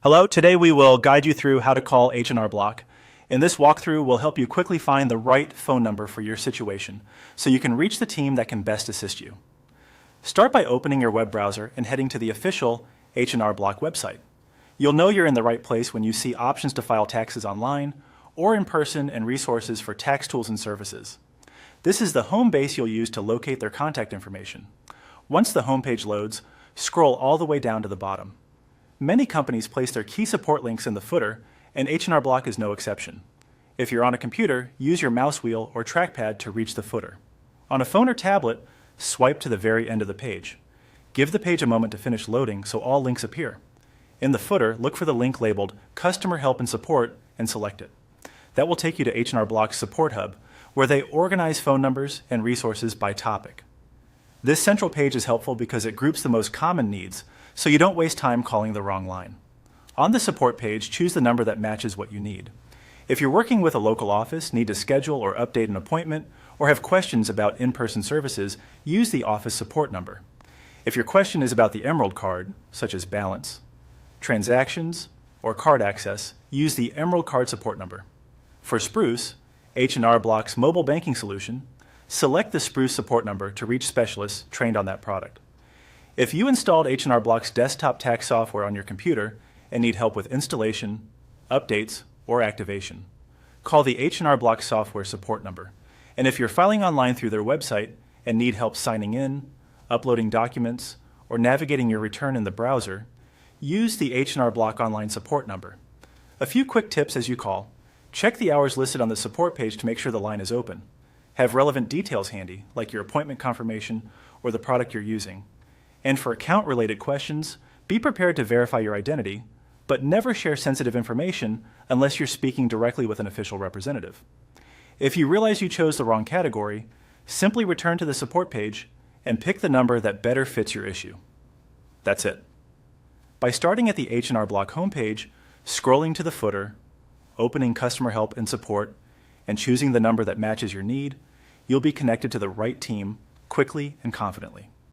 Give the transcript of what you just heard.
Hello, today we will guide you through how to call H&R Block. In this walkthrough, we'll help you quickly find the right phone number for your situation so you can reach the team that can best assist you. Start by opening your web browser and heading to the official H&R Block website. You'll know you're in the right place when you see options to file taxes online or in person and resources for tax tools and services. This is the home base you'll use to locate their contact information. Once the home page loads, scroll all the way down to the bottom. Many companies place their key support links in the footer, and H&R Block is no exception. If you're on a computer, use your mouse wheel or trackpad to reach the footer. On a phone or tablet, swipe to the very end of the page. Give the page a moment to finish loading so all links appear. In the footer, look for the link labeled Customer Help and Support and select it. That will take you to H&R Block's Support Hub, where they organize phone numbers and resources by topic. This central page is helpful because it groups the most common needs, so you don't waste time calling the wrong line. On the support page, choose the number that matches what you need. If you're working with a local office, need to schedule or update an appointment, or have questions about in-person services, use the office support number. If your question is about the Emerald card, such as balance, transactions, or card access, use the Emerald card support number. For Spruce, H&R Block's mobile banking solution, select the Spruce support number to reach specialists trained on that product. If you installed H&R Block's desktop tax software on your computer and need help with installation, updates, or activation, call the H&R Block software support number. And if you're filing online through their website and need help signing in, uploading documents, or navigating your return in the browser, use the H&R Block online support number. A few quick tips as you call. Check the hours listed on the support page to make sure the line is open. Have relevant details handy, like your appointment confirmation or the product you're using. And for account-related questions, be prepared to verify your identity, but never share sensitive information unless you're speaking directly with an official representative. If you realize you chose the wrong category, simply return to the support page and pick the number that better fits your issue. That's it. By starting at the H&R Block homepage, scrolling to the footer, opening Customer Help and Support, and choosing the number that matches your need, you'll be connected to the right team quickly and confidently.